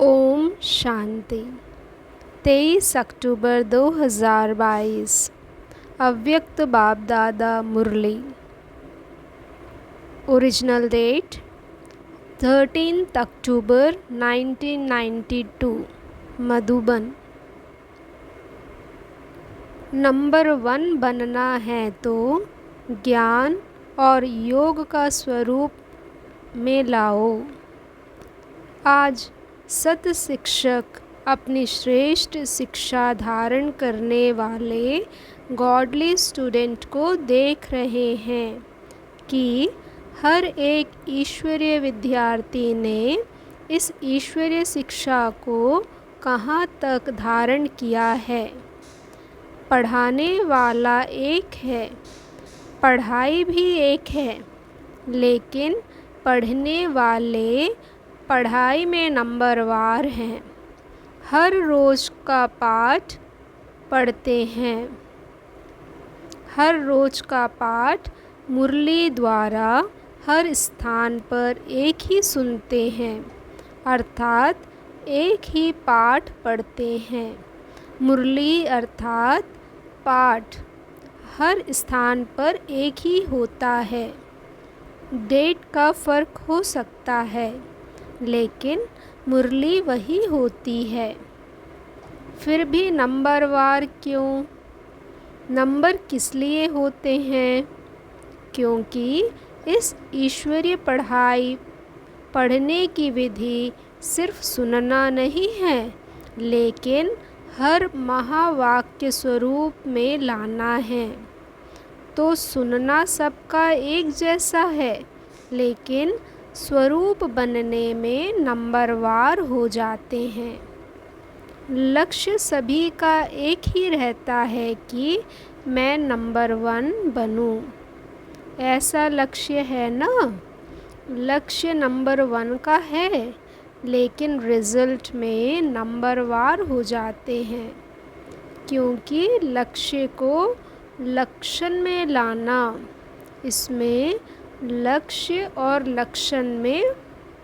ओम शांति। 23 अक्टूबर 2022। अव्यक्त बाप दादा मुरली। ओरिजिनल डेट 13 अक्टूबर 1992, मधुबन। नंबर 1 बनना है तो ज्ञान और योग का स्वरूप में लाओ। आज सत शिक्षक अपनी श्रेष्ठ शिक्षा धारण करने वाले गॉडली स्टूडेंट को देख रहे हैं कि हर एक ईश्वरीय विद्यार्थी ने इस ईश्वरीय शिक्षा को कहाँ तक धारण किया है। पढ़ाने वाला एक है, पढ़ाई भी एक है, लेकिन पढ़ने वाले पढ़ाई में नंबरवार हैं। हर रोज़ का पाठ पढ़ते हैं, हर रोज़ का पाठ मुरली द्वारा हर स्थान पर एक ही सुनते हैं, अर्थात एक ही पाठ पढ़ते हैं। मुरली अर्थात पाठ हर स्थान पर एक ही होता है। डेट का फ़र्क हो सकता है, लेकिन मुरली वही होती है। फिर भी नंबरवार क्यों? नंबर किस लिए होते हैं? क्योंकि इस ईश्वरीय पढ़ाई पढ़ने की विधि सिर्फ सुनना नहीं है, लेकिन हर महावाक्य स्वरूप में लाना है। तो सुनना सबका एक जैसा है, लेकिन स्वरूप बनने में नंबरवार हो जाते हैं। लक्ष्य सभी का एक ही रहता है कि मैं नंबर 1 बनूं। ऐसा लक्ष्य है ना? लक्ष्य नंबर 1 का है, लेकिन रिज़ल्ट में नंबरवार हो जाते हैं, क्योंकि लक्ष्य को लक्षण में लाना, इसमें लक्ष्य और लक्षण में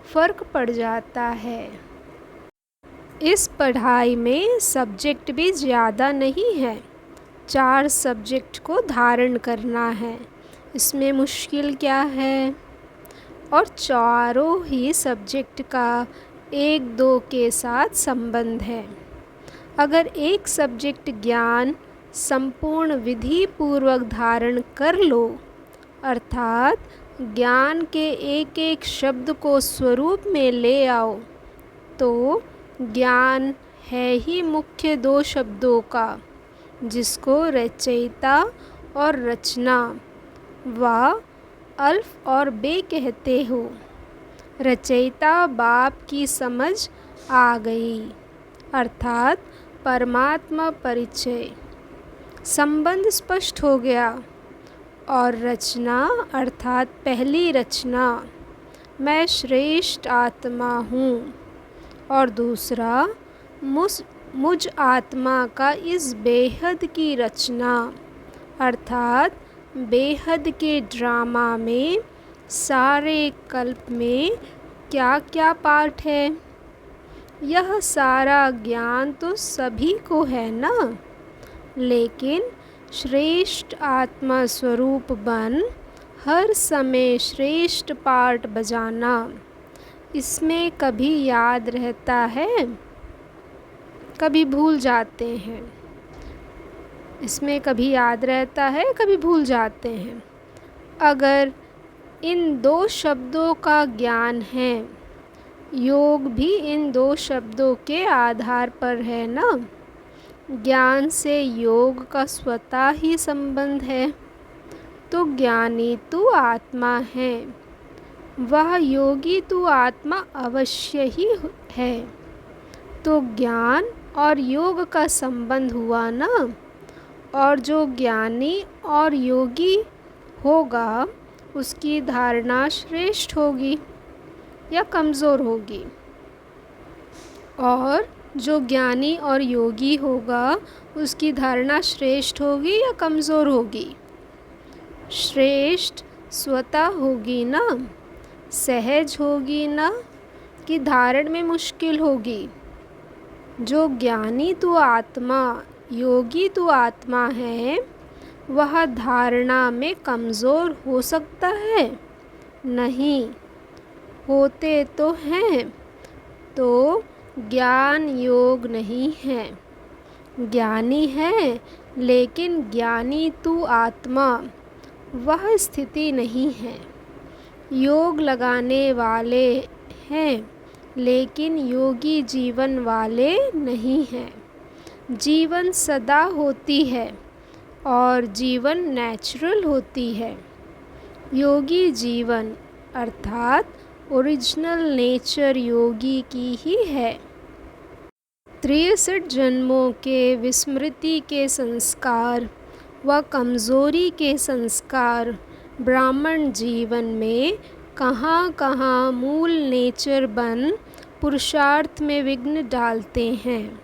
फ़र्क पड़ जाता है। इस पढ़ाई में सब्जेक्ट भी ज़्यादा नहीं है। 4 सब्जेक्ट को धारण करना है, इसमें मुश्किल क्या है? और चारों ही सब्जेक्ट का 1-2 के साथ संबंध है। अगर एक सब्जेक्ट ज्ञान संपूर्ण विधि पूर्वक धारण कर लो, अर्थात ज्ञान के एक एक शब्द को स्वरूप में ले आओ, तो ज्ञान है ही मुख्य 2 शब्दों का, जिसको रचयिता और रचना व अल्फ और बे कहते हो। रचयिता बाप की समझ आ गई, अर्थात परमात्मा परिचय, संबंध स्पष्ट हो गया। और रचना अर्थात पहली रचना, मैं श्रेष्ठ आत्मा हूँ, और दूसरा मुझ आत्मा का इस बेहद की रचना, अर्थात बेहद के ड्रामा में सारे कल्प में क्या क्या पार्ट है। यह सारा ज्ञान तो सभी को है ना, लेकिन श्रेष्ठ आत्मा स्वरूप बन हर समय श्रेष्ठ पार्ट बजाना, इसमें कभी याद रहता है, कभी भूल जाते हैं। इसमें कभी याद रहता है, कभी भूल जाते हैं। अगर इन 2 शब्दों का ज्ञान है, योग भी इन 2 शब्दों के आधार पर है ना। ज्ञान से योग का स्वतः ही संबंध है। तो ज्ञानी तू आत्मा है, वह योगी तू आत्मा अवश्य ही है। तो ज्ञान और योग का संबंध हुआ ना, और जो ज्ञानी और योगी होगा, उसकी धारणा श्रेष्ठ होगी या कमज़ोर होगी। और जो ज्ञानी और योगी होगा, उसकी धारणा श्रेष्ठ होगी या कमज़ोर होगी? श्रेष्ठ स्वतः होगी ना, सहज होगी ना, कि धारण में मुश्किल होगी। जो ज्ञानी तू आत्मा, योगी तू आत्मा है, वह धारणा में कमज़ोर हो सकता है? नहीं, होते तो हैं तो ज्ञान योग नहीं है। ज्ञानी है लेकिन ज्ञानी तू आत्मा, वह स्थिति नहीं है। योग लगाने वाले हैं लेकिन योगी जीवन वाले नहीं हैं। जीवन सदा होती है और जीवन नेचुरल होती है। योगी जीवन अर्थात ओरिजिनल नेचर योगी की ही है। 63 जन्मों के विस्मृति के संस्कार व कमज़ोरी के संस्कार ब्राह्मण जीवन में कहाँ कहाँ मूल नेचर बन पुरुषार्थ में विघ्न डालते हैं।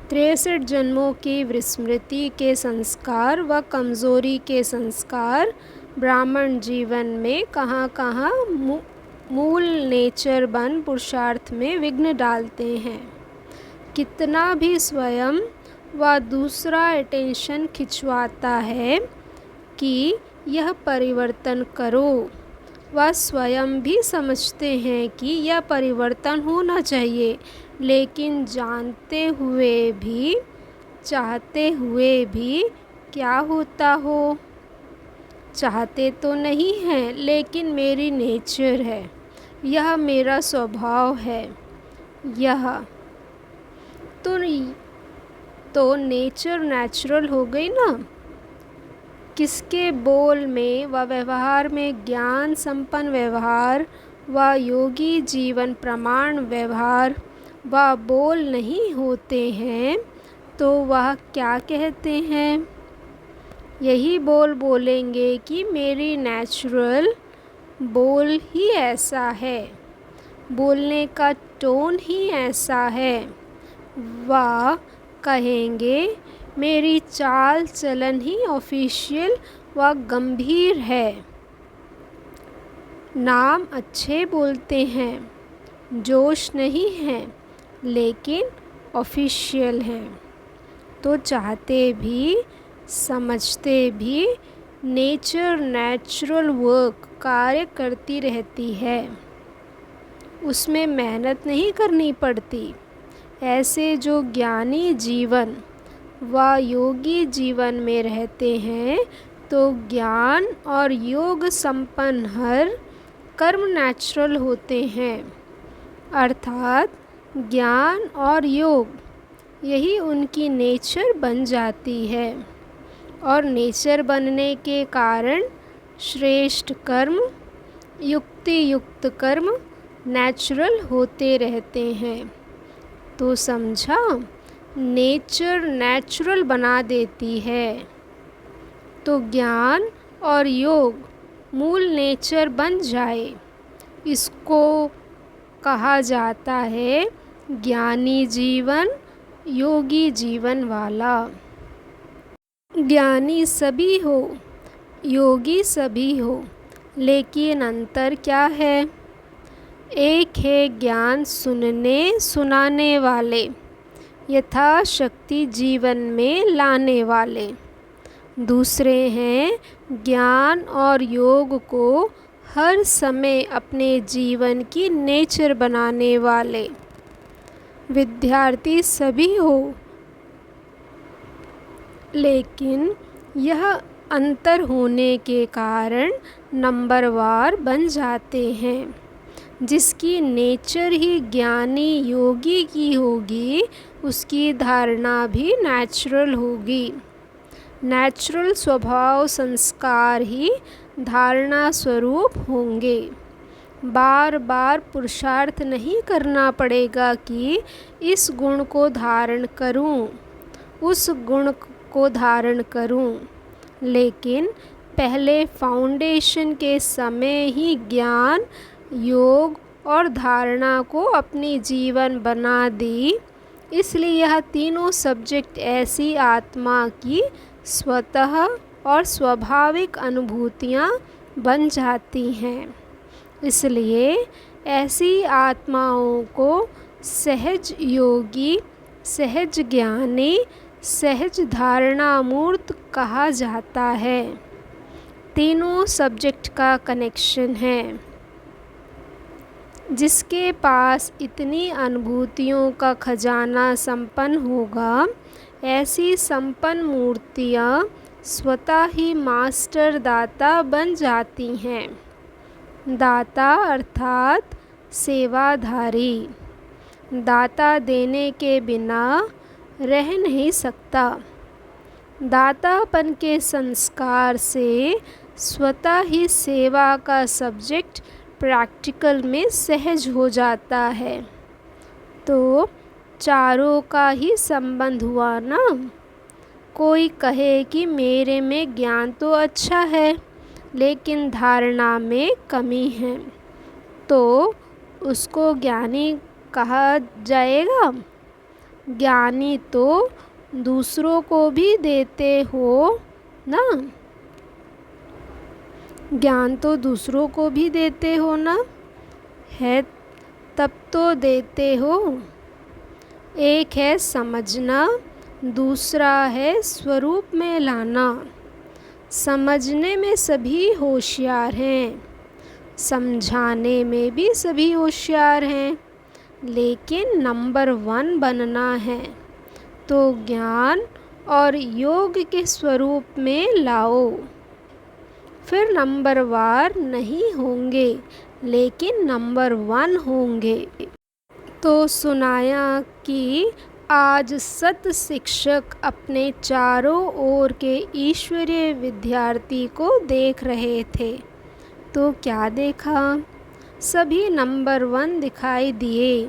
63 जन्मों की विस्मृति के संस्कार व कमज़ोरी के संस्कार ब्राह्मण जीवन में कहाँ कहाँ मूल नेचर बन पुरुषार्थ में विघ्न डालते हैं। कितना भी स्वयं व दूसरा अटेंशन खिंचवाता है कि यह परिवर्तन करो, वह स्वयं भी समझते हैं कि यह परिवर्तन होना चाहिए, लेकिन जानते हुए भी, चाहते हुए भी क्या होता हो? चाहते तो नहीं हैं, लेकिन मेरी नेचर है, यह मेरा स्वभाव है। यह तो नेचर नेचुरल हो गई ना। किसके बोल में व व्यवहार में ज्ञान संपन्न व्यवहार व योगी जीवन प्रमाण व्यवहार व बोल नहीं होते हैं तो वह क्या कहते हैं? यही बोल बोलेंगे कि मेरी नेचुरल बोल ही ऐसा है, बोलने का टोन ही ऐसा है। वह कहेंगे मेरी चाल चलन ही ऑफिशियल व गंभीर है। नाम अच्छे बोलते हैं, जोश नहीं है, लेकिन ऑफिशियल हैं। तो चाहते भी समझते भी नेचर नेचुरल वर्क कार्य करती रहती है, उसमें मेहनत नहीं करनी पड़ती। ऐसे जो ज्ञानी जीवन व योगी जीवन में रहते हैं तो ज्ञान और योग संपन्न हर कर्म नेचुरल होते हैं, अर्थात ज्ञान और योग यही उनकी नेचर बन जाती है। और नेचर बनने के कारण श्रेष्ठ कर्म, युक्ति युक्त कर्म नेचुरल होते रहते हैं। तो समझा, नेचर नेचुरल बना देती है तो ज्ञान और योग मूल नेचर बन जाए, इसको कहा जाता है ज्ञानी जीवन, योगी जीवन वाला। ज्ञानी सभी हो, योगी सभी हो, लेकिन अंतर क्या है? एक है ज्ञान सुनने सुनाने वाले, यथाशक्ति जीवन में लाने वाले। दूसरे हैं ज्ञान और योग को हर समय अपने जीवन की नेचर बनाने वाले। विद्यार्थी सभी हो, लेकिन यह अंतर होने के कारण नंबरवार बन जाते हैं। जिसकी नेचर ही ज्ञानी योगी की होगी, उसकी धारणा भी नेचुरल होगी। नेचुरल स्वभाव संस्कार ही धारणा स्वरूप होंगे। बार बार पुरुषार्थ नहीं करना पड़ेगा कि इस गुण को धारण करूं, उस गुण को धारण करूं, लेकिन पहले फाउंडेशन के समय ही ज्ञान, योग और धारणा को अपनी जीवन बना दी। इसलिए यह तीनों सब्जेक्ट ऐसी आत्मा की स्वतः और स्वाभाविक अनुभूतियाँ बन जाती हैं। इसलिए ऐसी आत्माओं को सहज योगी, सहज ज्ञानी, सहज धारणा मूर्त कहा जाता है। तीनों सब्जेक्ट का कनेक्शन है। जिसके पास इतनी अनुभूतियों का खजाना संपन्न होगा, ऐसी संपन्न मूर्तियाँ स्वतः ही मास्टर दाता बन जाती हैं। दाता अर्थात सेवाधारी। दाता देने के बिना रह नहीं सकता। दातापन के संस्कार से स्वतः ही सेवा का सब्जेक्ट प्रैक्टिकल में सहज हो जाता है। तो चारों का ही संबंध हुआ ना। कोई कहे कि मेरे में ज्ञान तो अच्छा है लेकिन धारणा में कमी है, तो उसको ज्ञानी कहा जाएगा? ज्ञानी तो दूसरों को भी देते हो ना। ज्ञान तो दूसरों को भी देते हो ना, है तब तो देते हो। एक है समझना, दूसरा है स्वरूप में लाना। समझने में सभी होशियार हैं, समझाने में भी सभी होशियार हैं, लेकिन नंबर 1 बनना है तो ज्ञान और योग के स्वरूप में लाओ। फिर नंबर वार नहीं होंगे लेकिन नंबर 1 होंगे। तो सुनाया कि आज सत शिक्षक अपने चारों ओर के ईश्वरीय विद्यार्थी को देख रहे थे। तो क्या देखा? सभी नंबर 1 दिखाई दिए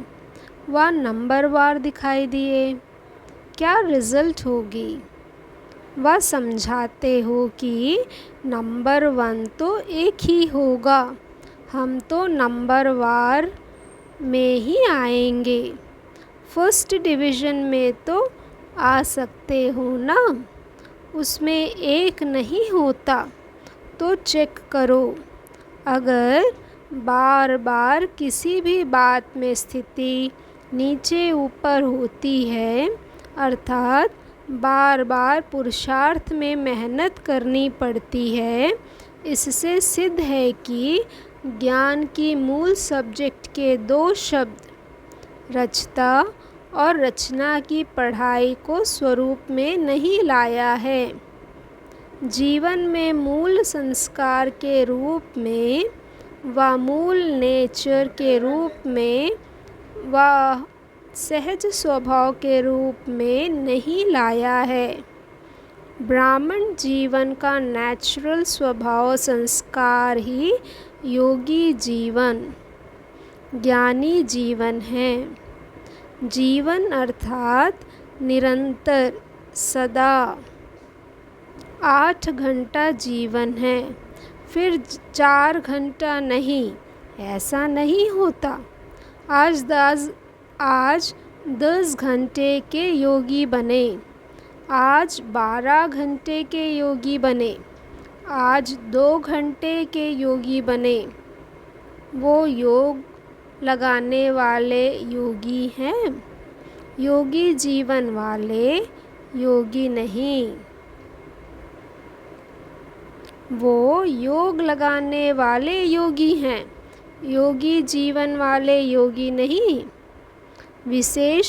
व नंबर वार दिखाई दिए। क्या रिज़ल्ट होगी? वह समझाते हो कि नंबर 1 तो एक ही होगा, हम तो नंबर वार में ही आएंगे। फर्स्ट डिवीज़न में तो आ सकते हो ना, उसमें एक नहीं होता तो चेक करो। अगर बार बार किसी भी बात में स्थिति नीचे ऊपर होती है, अर्थात बार बार पुरुषार्थ में मेहनत करनी पड़ती है, इससे सिद्ध है कि ज्ञान की मूल सब्जेक्ट के 2 शब्द रचता और रचना की पढ़ाई को स्वरूप में नहीं लाया है। जीवन में मूल संस्कार के रूप में व मूल नेचर के रूप में व सहज स्वभाव के रूप में नहीं लाया है। ब्राह्मण जीवन का नेचुरल स्वभाव संस्कार ही योगी जीवन, ज्ञानी जीवन है। जीवन अर्थात निरंतर, सदा। 8 घंटा जीवन है, फिर 4 घंटा नहीं, ऐसा नहीं होता। आज 10 घंटे के योगी बने, आज 12 घंटे के योगी बने, आज 2 घंटे के योगी बने। वो योग लगाने वाले योगी हैं, योगी जीवन वाले योगी नहीं। वो योग लगाने वाले योगी हैं, योगी जीवन वाले योगी नहीं। विशेष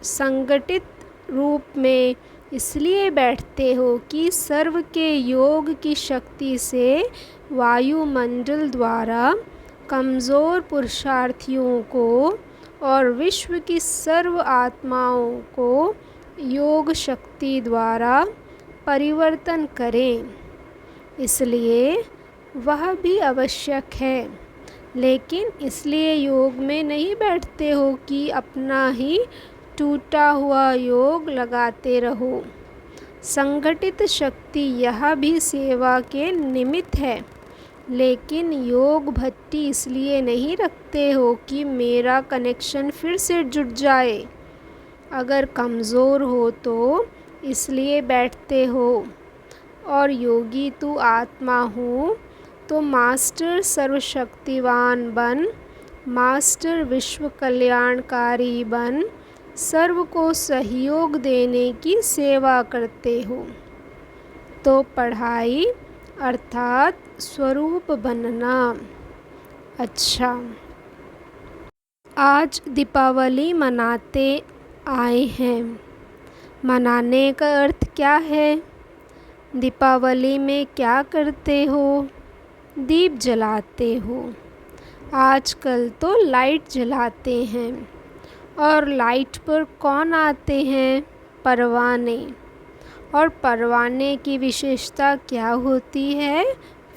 संगठित रूप में इसलिए बैठते हो कि सर्व के योग की शक्ति से वायुमंडल द्वारा कमज़ोर पुरुषार्थियों को और विश्व की सर्व आत्माओं को योग शक्ति द्वारा परिवर्तन करें। इसलिए वह भी आवश्यक है, लेकिन इसलिए योग में नहीं बैठते हो कि अपना ही टूटा हुआ योग लगाते रहो। संगठित शक्ति यह भी सेवा के निमित्त है, लेकिन योग भट्टी इसलिए नहीं रखते हो कि मेरा कनेक्शन फिर से जुड़ जाए। अगर कमज़ोर हो तो इसलिए बैठते हो। और योगी तू आत्मा हो तो मास्टर सर्वशक्तिवान बन, मास्टर विश्व कल्याणकारी बन, सर्व को सहयोग देने की सेवा करते हो। तो पढ़ाई अर्थात स्वरूप बनना। अच्छा, आज दीपावली मनाते आए हैं। मनाने का अर्थ क्या है? दीपावली में क्या करते हो? दीप जलाते हो। आजकल तो लाइट जलाते हैं। और लाइट पर कौन आते हैं? परवाने। और परवाने की विशेषता क्या होती है?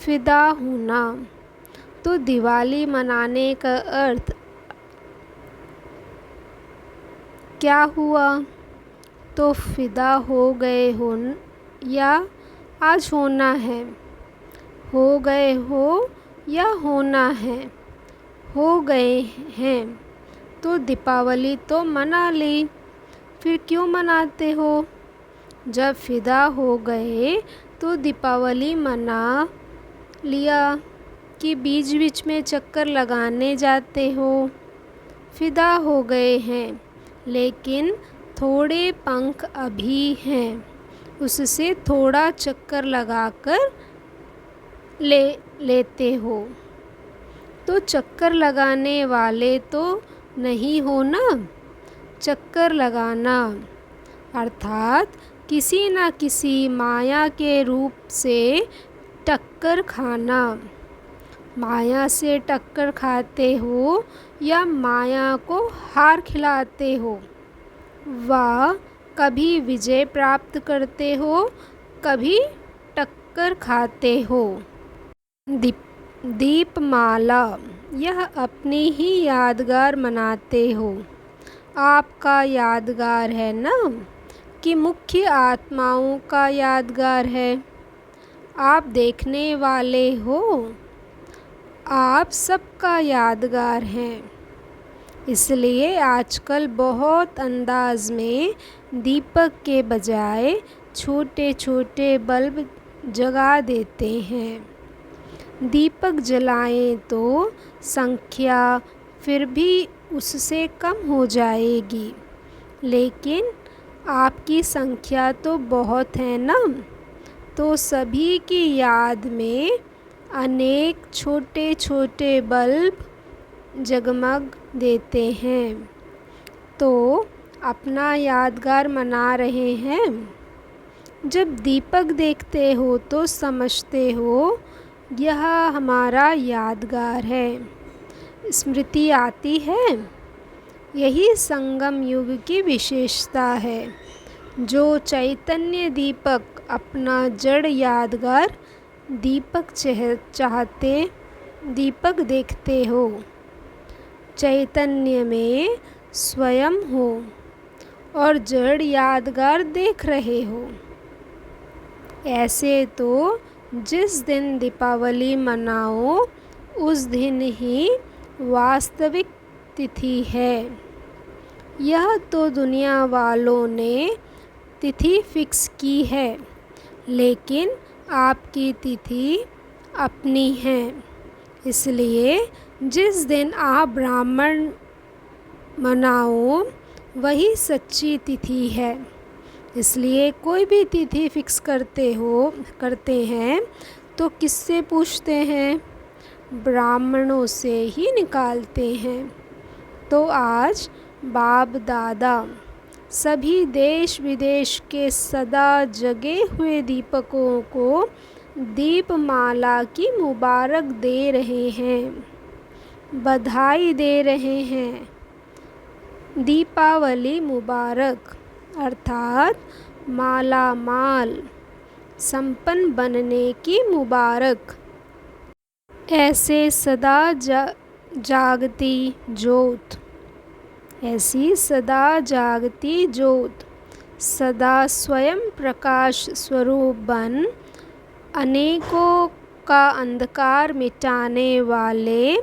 फिदा होना। तो दिवाली मनाने का अर्थ क्या हुआ? तो फिदा हो गए हो या आज होना है? हो गए हो या होना है? हो गए हैं। तो दीपावली तो मना ली। फिर क्यों मनाते हो? जब फिदा हो गए तो दीपावली मना लिया कि बीच बीच में चक्कर लगाने जाते हो। फिदा हो गए हैं, लेकिन थोड़े पंख अभी हैं, उससे थोड़ा चक्कर लगाकर लेते हो। तो चक्कर लगाने वाले तो नहीं हो ना। चक्कर लगाना अर्थात किसी न किसी माया के रूप से टक्कर खाना। माया से टक्कर खाते हो या माया को हार खिलाते हो। वाह, कभी विजय प्राप्त करते हो, कभी टक्कर खाते हो। दीपमाला, यह अपनी ही यादगार मनाते हो। आपका यादगार है ना, कि मुख्य आत्माओं का यादगार है? आप देखने वाले हो, आप सबका यादगार हैं। इसलिए आजकल बहुत अंदाज में दीपक के बजाय छोटे छोटे बल्ब जगा देते हैं। दीपक जलाएं तो संख्या फिर भी उससे कम हो जाएगी, लेकिन आपकी संख्या तो बहुत है ना। तो सभी की याद में अनेक छोटे छोटे बल्ब जगमग देते हैं। तो अपना यादगार मना रहे हैं। जब दीपक देखते हो तो समझते हो यह हमारा यादगार है। स्मृति आती है। यही संगम युग की विशेषता है। जो चैतन्य दीपक अपना जड़ यादगार दीपक चाहते दीपक देखते हो, चैतन्य में स्वयं हो और जड़ यादगार देख रहे हो। ऐसे तो जिस दिन दीपावली मनाओ उस दिन ही वास्तविक तिथि है। यह तो दुनिया वालों ने तिथि फिक्स की है, लेकिन आपकी तिथि अपनी है। इसलिए जिस दिन आप ब्राह्मण मनाओ वही सच्ची तिथि है। इसलिए कोई भी तिथि फिक्स करते हैं तो किससे पूछते हैं? ब्राह्मणों से ही निकालते हैं। तो आज बाप दादा सभी देश विदेश के सदा जगे हुए दीपकों को दीपमाला की मुबारक दे रहे हैं, बधाई दे रहे हैं। दीपावली मुबारक अर्थात माला माल संपन्न बनने की मुबारक। ऐसे सदा जागती ज्योत, ऐसी सदा जागती ज्योत, सदा स्वयं प्रकाश स्वरूप बन अनेकों का अंधकार मिटाने वाले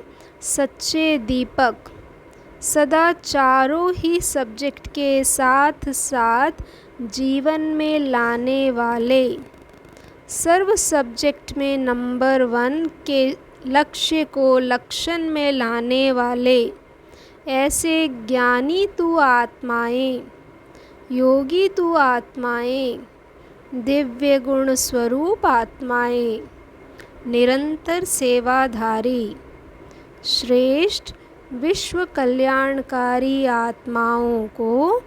सच्चे दीपक, सदा चारों ही सब्जेक्ट के साथ साथ जीवन में लाने वाले सर्व सब्जेक्ट में नंबर 1 के लक्ष्य को लक्षण में लाने वाले ऐसे ज्ञानी तु आत्माएं, योगी तु आत्माएं, दिव्य गुण स्वरूप आत्माएं, निरंतर सेवाधारी, श्रेष्ठ विश्व कल्याणकारी आत्माओं को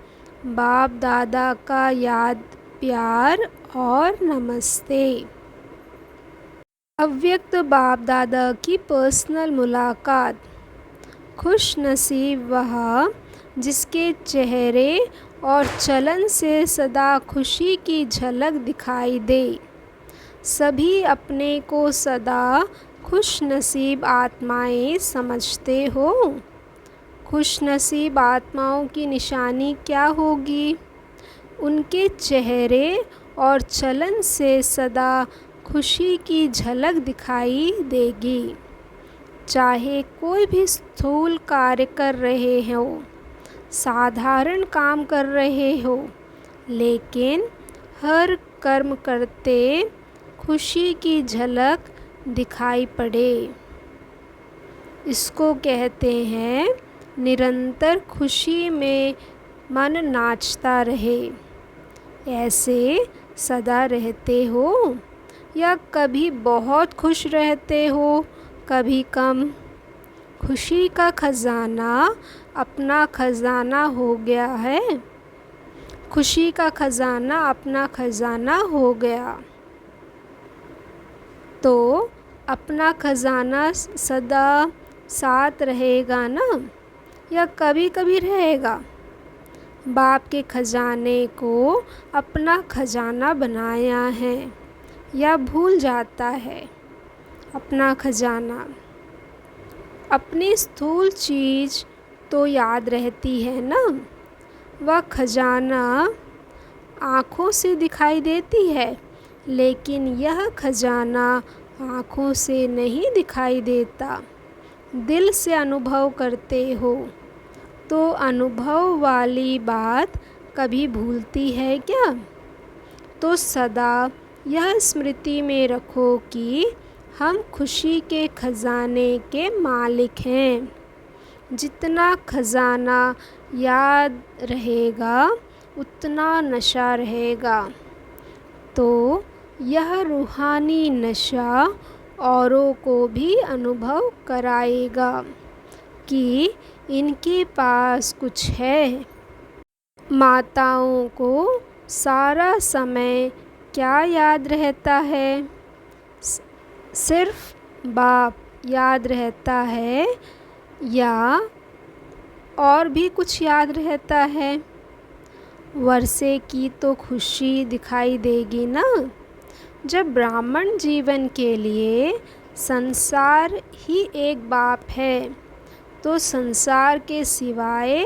बाप दादा का याद, प्यार और नमस्ते। अव्यक्त बाप दादा की पर्सनल मुलाकात। खुश नसीब वह जिसके चेहरे और चलन से सदा खुशी की झलक दिखाई दे। सभी अपने को सदा खुश नसीब आत्माएं समझते हो। खुश नसीब आत्माओं की निशानी क्या होगी? उनके चेहरे और चलन से सदा खुशी की झलक दिखाई देगी। चाहे कोई भी स्थूल कार्य कर रहे हो, साधारण काम कर रहे हो, लेकिन हर कर्म करते खुशी की झलक दिखाई पड़े। इसको कहते हैं निरंतर खुशी में मन नाचता रहे। ऐसे सदा रहते हो या कभी बहुत खुश रहते हो, कभी कम? खुशी का खजाना अपना खजाना हो गया है। खुशी का खजाना अपना खजाना हो गया तो अपना खजाना सदा साथ रहेगा ना, या कभी कभी रहेगा? बाप के खजाने को अपना खजाना बनाया है या भूल जाता है अपना खजाना? अपनी स्थूल चीज़ तो याद रहती है ना, वह खजाना आँखों से दिखाई देती है, लेकिन यह खजाना आँखों से नहीं दिखाई देता। दिल से अनुभव करते हो तो अनुभव वाली बात कभी भूलती है क्या? तो सदा यह स्मृति में रखो कि हम खुशी के खजाने के मालिक हैं। जितना खजाना याद रहेगा उतना नशा रहेगा। तो यह रूहानी नशा औरों को भी अनुभव कराएगा कि इनके पास कुछ है। माताओं को सारा समय क्या याद रहता है? सिर्फ बाप याद रहता है या और भी कुछ याद रहता है? वर्षे की तो खुशी दिखाई देगी ना। जब ब्राह्मण जीवन के लिए संसार ही एक बाप है तो संसार के सिवाय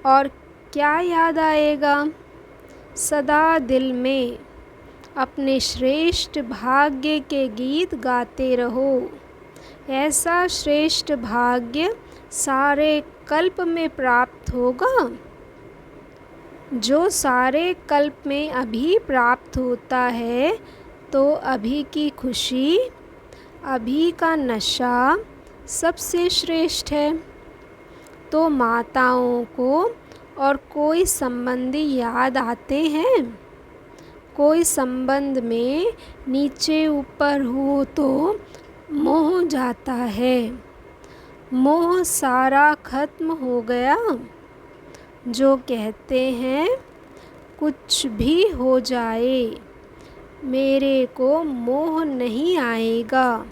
और क्या याद आएगा? सदा दिल में अपने श्रेष्ठ भाग्य के गीत गाते रहो। ऐसा श्रेष्ठ भाग्य सारे कल्प में प्राप्त होगा। जो सारे कल्प में अभी प्राप्त होता है, तो अभी की खुशी, अभी का नशा सबसे श्रेष्ठ है। तो माताओं को और कोई संबंधी याद आते हैं? कोई संबंध में नीचे ऊपर हो तो मोह जाता है। मोह सारा खत्म हो गया। जो कहते हैं कुछ भी हो जाए मेरे को मोह नहीं आएगा,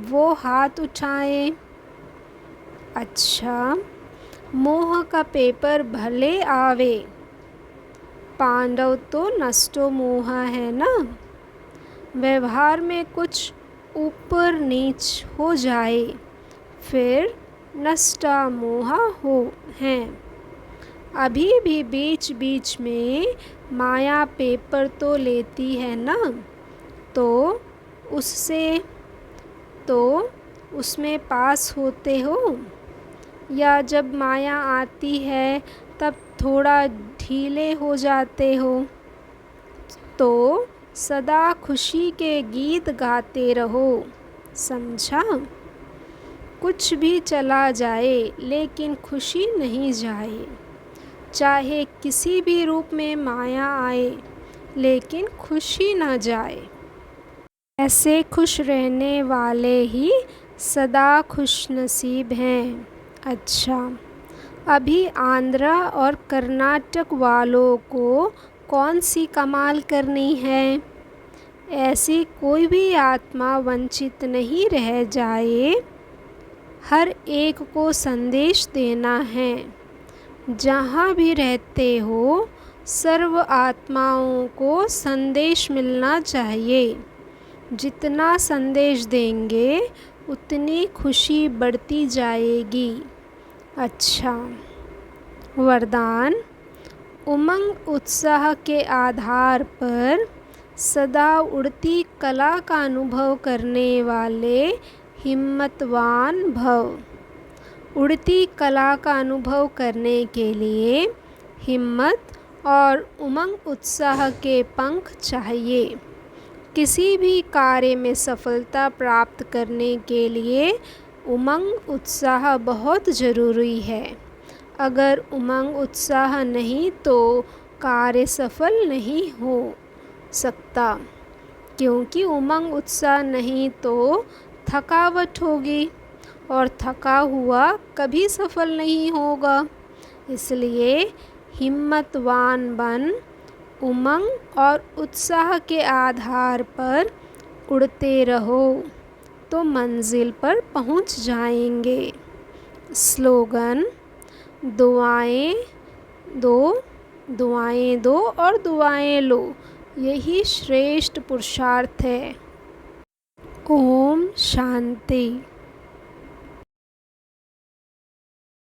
वो हाथ उठाएं। अच्छा, मोह का पेपर भले आवे, पांडव तो नष्टो मोह है ना। व्यवहार में कुछ ऊपर नीच हो जाए फिर नष्टा मोह हो हैं। अभी भी बीच बीच में माया पेपर तो लेती है ना, तो उसमें पास होते हो, या जब माया आती है तब थोड़ा ढीले हो जाते हो? तो सदा खुशी के गीत गाते रहो। समझा? कुछ भी चला जाए लेकिन खुशी नहीं जाए। चाहे किसी भी रूप में माया आए लेकिन खुशी न जाए। ऐसे खुश रहने वाले ही सदा खुशनसीब हैं। अच्छा, अभी आंध्रा और कर्नाटक वालों को कौन सी कमाल करनी है? ऐसी कोई भी आत्मा वंचित नहीं रह जाए। हर एक को संदेश देना है। जहाँ भी रहते हो सर्व आत्माओं को संदेश मिलना चाहिए। जितना संदेश देंगे उतनी खुशी बढ़ती जाएगी। अच्छा, वरदान। उमंग उत्साह के आधार पर सदा उड़ती कला का अनुभव करने वाले हिम्मतवान भव। उड़ती कला का अनुभव करने के लिए हिम्मत और उमंग उत्साह के पंख चाहिए। किसी भी कार्य में सफलता प्राप्त करने के लिए उमंग उत्साह बहुत ज़रूरी है। अगर उमंग उत्साह नहीं तो कार्य सफल नहीं हो सकता, क्योंकि उमंग उत्साह नहीं तो थकावट होगी और थका हुआ कभी सफल नहीं होगा। इसलिए हिम्मतवान बन उमंग और उत्साह के आधार पर उड़ते रहो तो मंजिल पर पहुंच जाएंगे। स्लोगन। दुआएं दो और दुआएं लो, यही श्रेष्ठ पुरुषार्थ है। ओम शांति।